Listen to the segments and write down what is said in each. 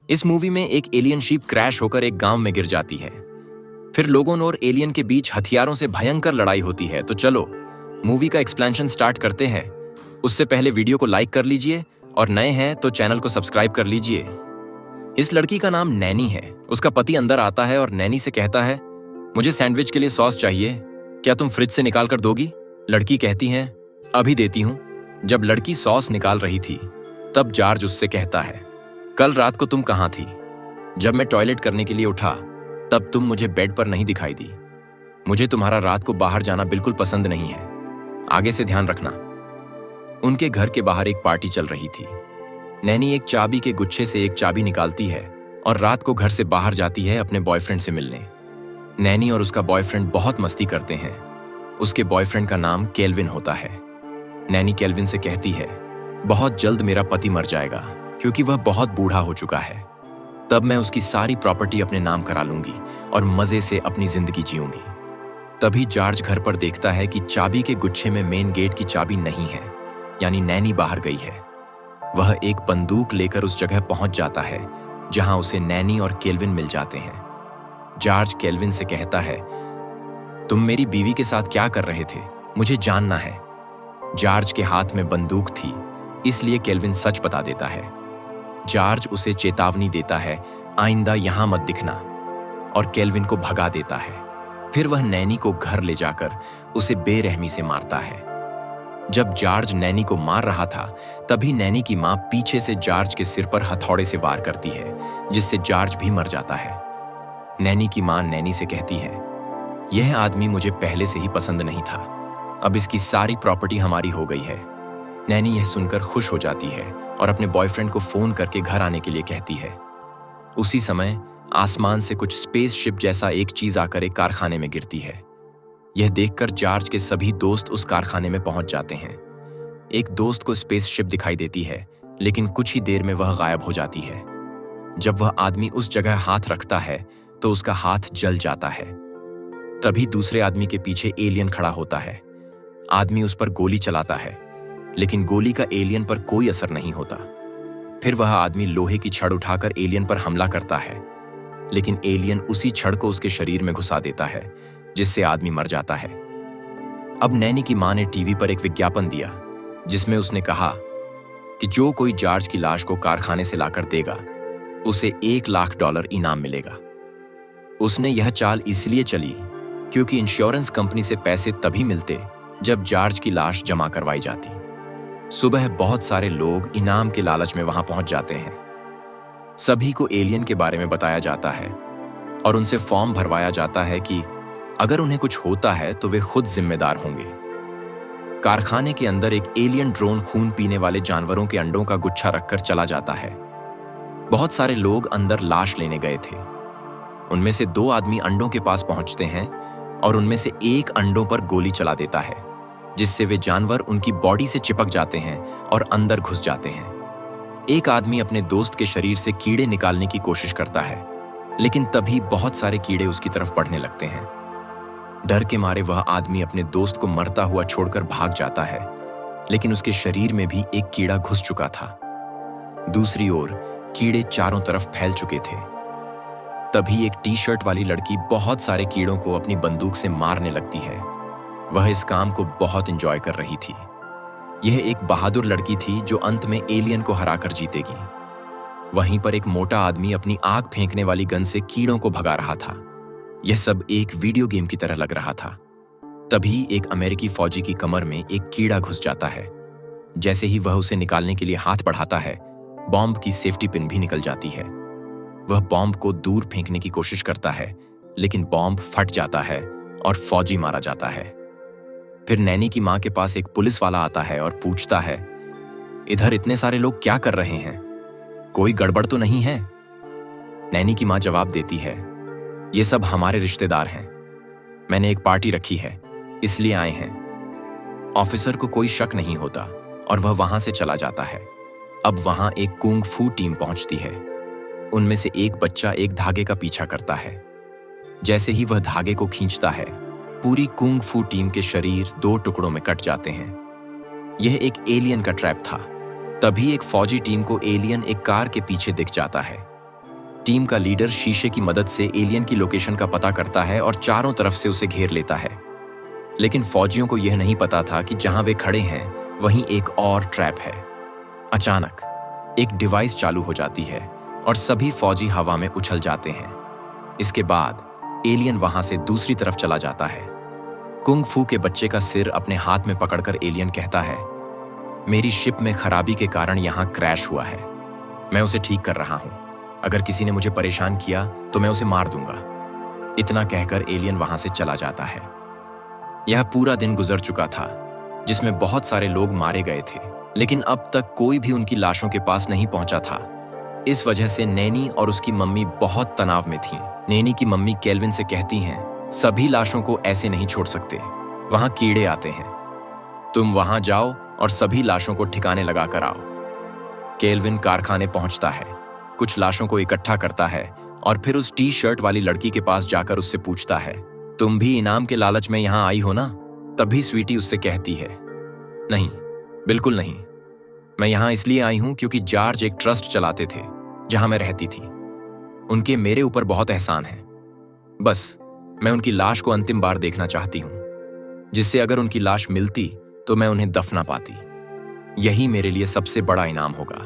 इस मूवी में एक एलियन शिप क्रैश होकर एक गांव में गिर जाती है। फिर लोगों और एलियन के बीच हथियारों से भयंकर लड़ाई होती है। तो चलो मूवी का एक्सप्लेनेशन स्टार्ट करते हैं। उससे पहले वीडियो को लाइक कर लीजिए और नए हैं तो चैनल को सब्सक्राइब कर लीजिए। इस लड़की का नाम नैनी है। उसका पति अंदर आता है और नैनी से कहता है, मुझे सैंडविच के लिए सॉस चाहिए, क्या तुम फ्रिज से निकाल कर दोगी? लड़की कहती है, अभी देती हूं। जब लड़की सॉस निकाल रही थी तब जॉर्ज उससे कहता है, कल रात को तुम कहां थी? जब मैं टॉयलेट करने के लिए उठा तब तुम मुझे बेड पर नहीं दिखाई दी। मुझे तुम्हारा रात को बाहर जाना बिल्कुल पसंद नहीं है, आगे से ध्यान रखना। उनके घर के बाहर एक पार्टी चल रही थी। नैनी एक चाबी के गुच्छे से एक चाबी निकालती है और रात को घर से बाहर जाती है अपने बॉयफ्रेंड से मिलने। नैनी और उसका बॉयफ्रेंड बहुत मस्ती करते हैं। उसके बॉयफ्रेंड का नाम केल्विन होता है। नैनी केल्विन से कहती है, बहुत जल्द मेरा पति मर जाएगा क्योंकि वह बहुत बूढ़ा हो चुका है। तब मैं उसकी सारी प्रॉपर्टी अपने नाम करा लूंगी और मजे से अपनी जिंदगी जीऊंगी। तभी जॉर्ज घर पर देखता है कि चाबी के गुच्छे में मेन गेट की चाबी नहीं है, यानी नैनी बाहर गई है। वह एक बंदूक लेकर उस जगह पहुंच जाता है जहां उसे नैनी और केल्विन मिल जाते हैं। जॉर्ज केल्विन से कहता है, तुम मेरी बीवी के साथ क्या कर रहे थे? मुझे जानना है। जॉर्ज के हाथ में बंदूक थी, इसलिए केल्विन सच बता देता है। जॉर्ज उसे चेतावनी देता है, आइंदा यहां मत दिखना, और केल्विन को भगा देता है। फिर वह नैनी को घर ले जाकर उसे बेरहमी से मारता है। जब जॉर्ज नैनी को मार रहा था तभी नैनी की मां पीछे से जॉर्ज के सिर पर हथौड़े से वार करती है, जिससे जॉर्ज भी मर जाता है। नैनी की मां नैनी से कहती है, यह आदमी मुझे पहले से ही पसंद नहीं था, अब इसकी सारी प्रॉपर्टी हमारी हो गई है। नैनी यह सुनकर खुश हो जाती है और अपने बॉयफ्रेंड को फोन करके घर आने के लिए कहती है। उसी समय आसमान से कुछ स्पेसशिप जैसा एक चीज आकर एक कारखाने में गिरती है। यह देखकर जॉर्ज के सभी दोस्त उस कारखाने में पहुंच जाते हैं। एक दोस्त को स्पेसशिप दिखाई देती है, लेकिन कुछ ही देर में वह गायब हो जाती है। जब वह आदमी उस जगह हाथ रखता है तो उसका हाथ जल जाता है। तभी दूसरे आदमी के पीछे एलियन खड़ा होता है। आदमी उस पर गोली चलाता है, लेकिन गोली का एलियन पर कोई असर नहीं होता। फिर वह आदमी लोहे की छड़ उठाकर एलियन पर हमला करता है, लेकिन एलियन उसी छड़ को उसके शरीर में घुसा देता है, जिससे आदमी मर जाता है। अब नैनी की मां ने टीवी पर एक विज्ञापन दिया, जिसमें उसने कहा कि जो कोई जॉर्ज की लाश को कारखाने से लाकर देगा उसे $1,00,000 इनाम मिलेगा। उसने यह चाल इसलिए चली क्योंकि इंश्योरेंस कंपनी से पैसे तभी मिलते जब जॉर्ज की लाश जमा करवाई जाती। सुबह बहुत सारे लोग इनाम के लालच में वहां पहुंच जाते हैं। सभी को एलियन के बारे में बताया जाता है और उनसे फॉर्म भरवाया जाता है कि अगर उन्हें कुछ होता है तो वे खुद जिम्मेदार होंगे। कारखाने के अंदर एक एलियन ड्रोन खून पीने वाले जानवरों के अंडों का गुच्छा रखकर चला जाता है। बहुत सारे लोग अंदर लाश लेने गए थे। उनमें से 2 आदमी अंडों के पास पहुंचते हैं और उनमें से एक अंडों पर गोली चला देता है, जिससे वे जानवर उनकी बॉडी से चिपक जाते हैं और अंदर घुस जाते हैं। एक आदमी अपने दोस्त के शरीर से कीड़े निकालने की कोशिश करता है, लेकिन तभी बहुत सारे कीड़े उसकी तरफ बढ़ने लगते हैं। डर के मारे वह आदमी अपने दोस्त को मरता हुआ छोड़कर भाग जाता है, लेकिन उसके शरीर में भी एक कीड़ा घुस चुका था। दूसरी ओर कीड़े चारों तरफ फैल चुके थे। तभी एक टी-शर्ट वाली लड़की बहुत सारे कीड़ों को अपनी बंदूक से मारने लगती है। वह इस काम को बहुत एंजॉय कर रही थी। यह एक बहादुर लड़की थी जो अंत में एलियन को हराकर जीतेगी। वहीं पर एक मोटा आदमी अपनी आग फेंकने वाली गन से कीड़ों को भगा रहा था। यह सब एक वीडियो गेम की तरह लग रहा था। तभी एक अमेरिकी फौजी की कमर में एक कीड़ा घुस जाता है। जैसे ही वह उसे निकालने के लिए हाथ बढ़ाता है, बॉम्ब की सेफ्टी पिन भी निकल जाती है। वह बॉम्ब को दूर फेंकने की कोशिश करता है, लेकिन बॉम्ब फट जाता है और फौजी मारा जाता है। फिर नैनी की मां के पास एक पुलिस वाला आता है और पूछता है, इधर इतने सारे लोग क्या कर रहे हैं? कोई गड़बड़ तो नहीं है? नैनी की मां जवाब देती है, ये सब हमारे रिश्तेदार हैं। मैंने एक पार्टी रखी है, इसलिए आए हैं। ऑफिसर को कोई शक नहीं होता और वह वहां से चला जाता है। अब वहां एक कुंग फू टीम पहुंचती है। उनमें से एक बच्चा एक धागे का पीछा करता है। जैसे ही वह धागे को खींचता है, पूरी कुंग फू टीम के शरीर 2 टुकड़ों में कट जाते हैं। यह एक एलियन का ट्रैप था। तभी एक फौजी टीम को एलियन एक कार के पीछे दिख जाता है। टीम का लीडर शीशे की मदद से एलियन की लोकेशन का पता करता है और चारों तरफ से उसे घेर लेता है। लेकिन फौजियों को यह नहीं पता था कि जहां वे खड़े हैं वहीं एक और ट्रैप है। अचानक एक डिवाइस चालू हो जाती है और सभी फौजी हवा में उछल जाते हैं। इसके बाद एलियन वहां से दूसरी तरफ चला जाता है। कुंग फू के बच्चे का सिर अपने हाथ में पकड़कर एलियन कहता है, मेरी शिप में खराबी के कारण यहां क्रैश हुआ है। मैं उसे ठीक कर रहा हूं। अगर किसी ने मुझे परेशान किया तो मैं उसे मार दूंगा। इतना कहकर एलियन वहां से चला जाता है। यह पूरा दिन गुजर चुका था जिसमें बहुत सारे लोग मारे गए थे, लेकिन अब तक कोई भी उनकी लाशों के पास नहीं पहुंचा था। इस वजह से नैनी और उसकी मम्मी बहुत तनाव में थीं। नैनी की मम्मी केल्विन से कहती हैं, सभी लाशों को ऐसे नहीं छोड़ सकते, वहां कीड़े आते हैं। तुम वहां जाओ और सभी लाशों को ठिकाने लगा कर आओ। केल्विन कारखाने पहुंचता है, कुछ लाशों को इकट्ठा करता है और फिर उस टी शर्ट वाली लड़की के पास जाकर उससे पूछता है, तुम भी इनाम के लालच में यहां आई हो ना? तभी स्वीटी उससे कहती है, नहीं, बिल्कुल नहीं। मैं यहां इसलिए आई हूं क्योंकि जॉर्ज एक ट्रस्ट चलाते थे जहां मैं रहती थी। उनके मेरे ऊपर बहुत एहसान है। बस मैं उनकी लाश को अंतिम बार देखना चाहती हूं, जिससे अगर उनकी लाश मिलती तो मैं उन्हें दफना पाती। यही मेरे लिए सबसे बड़ा इनाम होगा।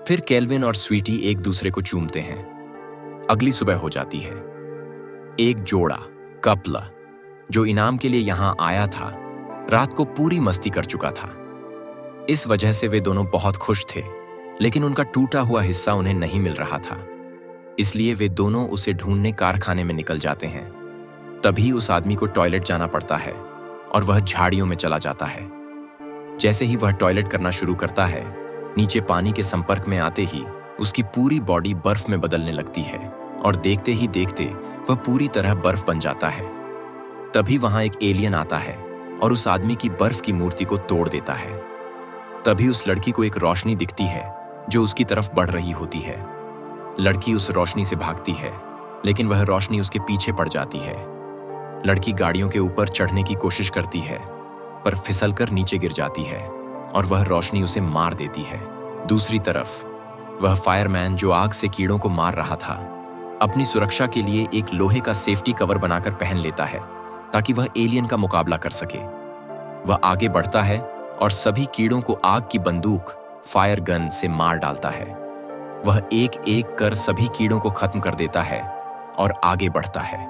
फिर केल्विन और स्वीटी एक दूसरे को चूमते हैं। अगली सुबह हो जाती है। एक जोड़ा कपल जो इनाम के लिए यहां आया था, रात को पूरी मस्ती कर चुका था। इस वजह से वे दोनों बहुत खुश थे, लेकिन उनका टूटा हुआ हिस्सा उन्हें नहीं मिल रहा था। इसलिए वे दोनों उसे ढूंढने कारखाने में निकल जाते हैं। तभी उस आदमी को टॉयलेट जाना पड़ता है और वह झाड़ियों में चला जाता है। जैसे ही वह टॉयलेट करना शुरू करता है, नीचे पानी के संपर्क में आते ही उसकी पूरी बॉडी बर्फ में बदलने लगती है और देखते ही देखते वह पूरी तरह बर्फ बन जाता है। तभी वहां एक एलियन आता है और उस आदमी की बर्फ की मूर्ति को तोड़ देता है। तभी उस लड़की को एक रोशनी दिखती है जो उसकी तरफ बढ़ रही होती है। लड़की उस रोशनी से भागती है, लेकिन वह रोशनी उसके पीछे पड़ जाती है। लड़की गाड़ियों के ऊपर चढ़ने की कोशिश करती है, पर फिसलकर नीचे गिर जाती है और वह रोशनी उसे मार देती है। दूसरी तरफ वह फायरमैन जो आग से कीड़ों को मार रहा था, अपनी सुरक्षा के लिए एक लोहे का सेफ्टी कवर बनाकर पहन लेता है ताकि वह एलियन का मुकाबला कर सके। वह आगे बढ़ता है और सभी कीड़ों को आग की बंदूक फायर गन से मार डालता है। वह एक एक कर सभी कीड़ों को खत्म कर देता है और आगे बढ़ता है।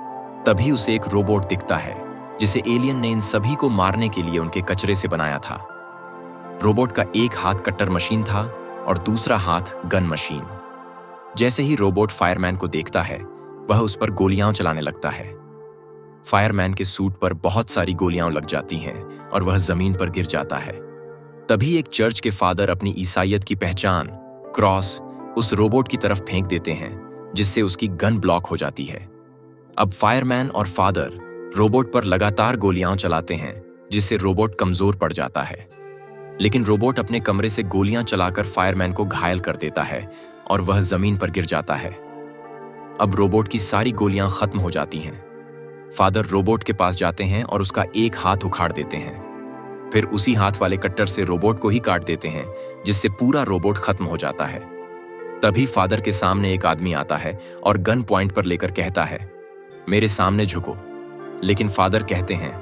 तभी उसे एक रोबोट दिखता है जिसे एलियन ने इन सभी को मारने के लिए उनके कचरे से बनाया था। रोबोट का एक हाथ कट्टर मशीन था और दूसरा हाथ गन मशीन। जैसे ही रोबोट फायरमैन को देखता है, वह उस पर गोलियां चलाने लगता है। फायरमैन के सूट पर बहुत सारी गोलियां लग जाती हैं और वह जमीन पर गिर जाता है। तभी एक चर्च के फादर अपनी ईसाइयत की पहचान क्रॉस उस रोबोट की तरफ फेंक देते हैं, जिससे उसकी गन ब्लॉक हो जाती है। अब फायरमैन और फादर रोबोट पर लगातार गोलियां चलाते हैं, जिससे रोबोट कमजोर पड़ जाता है। लेकिन रोबोट अपने कमरे से गोलियां चलाकर फायरमैन को घायल कर देता है और वह जमीन पर गिर जाता है। अब रोबोट की सारी गोलियां खत्म हो जाती हैं। फादर रोबोट के पास जाते हैं और उसका एक हाथ उखाड़ देते हैं। फिर उसी हाथ वाले कट्टर से रोबोट को ही काट देते हैं, जिससे पूरा रोबोट खत्म हो जाता है। तभी फादर के सामने एक आदमी आता है और गन पॉइंट पर लेकर कहता है, मेरे सामने झुको। लेकिन फादर कहते हैं,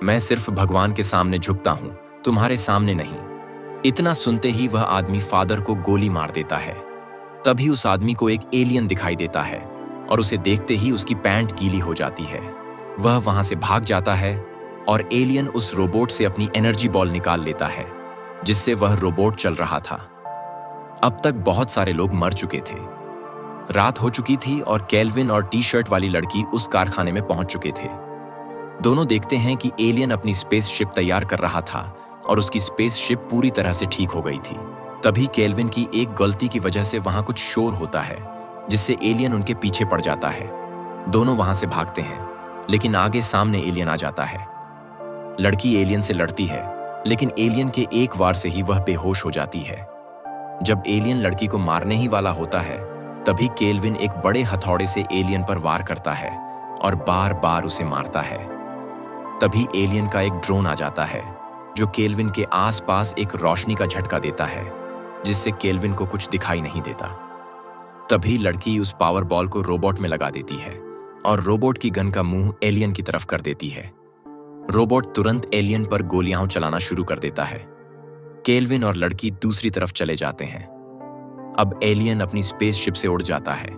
मैं सिर्फ भगवान के सामने झुकता हूं, तुम्हारे सामने नहीं। इतना सुनते ही वह आदमी फादर को गोली मार देता है। तभी उस आदमी को एक एलियन दिखाई देता है और उसे देखते ही उसकी पैंट गीली हो जाती है। वह वहां से भाग जाता है और एलियन उस रोबोट से अपनी एनर्जी बॉल निकाल लेता है, जिससे वह रोबोट चल रहा था। अब तक बहुत सारे लोग मर चुके थे। रात हो चुकी थी और केल्विन और टी शर्ट वाली लड़की उस कारखाने में पहुंच चुके थे। दोनों देखते हैं कि एलियन अपनी स्पेसशिप तैयार कर रहा था और उसकी स्पेसशिप पूरी तरह से ठीक हो गई थी। तभी केल्विन की एक गलती की वजह से वहां कुछ शोर होता है, जिससे एलियन उनके पीछे पड़ जाता है। दोनों वहां से भागते हैं, लेकिन आगे सामने एलियन आ जाता है। लड़की एलियन से लड़ती है, लेकिन एलियन के एक वार से ही वह बेहोश हो जाती है। जब एलियन लड़की को मारने ही वाला होता है, तभी केल्विन एक बड़े हथौड़े से एलियन पर वार करता है और बार बार उसे मारता है। तभी एलियन का एक ड्रोन आ जाता है, जो केल्विन के आसपास एक रोशनी का झटका देता है, जिससे केल्विन को कुछ दिखाई नहीं देता। तभी लड़की उस पावर बॉल को रोबोट में लगा देती है और रोबोट की गन का मुंह एलियन की तरफ कर देती है। रोबोट तुरंत एलियन पर गोलियां चलाना शुरू कर देता है। केल्विन और लड़की दूसरी तरफ चले जाते हैं। अब एलियन अपनी स्पेसशिप से उड़ जाता है।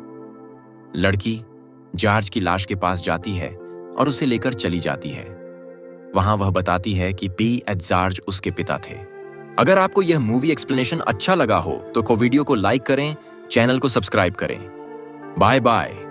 लड़की जॉर्ज की लाश के पास जाती है और उसे लेकर चली जाती है। वहां वह बताती है कि पी एडजार्ज उसके पिता थे। अगर आपको यह मूवी एक्सप्लेनेशन अच्छा लगा हो तो वीडियो को लाइक करें, चैनल को सब्सक्राइब करें। Bye bye.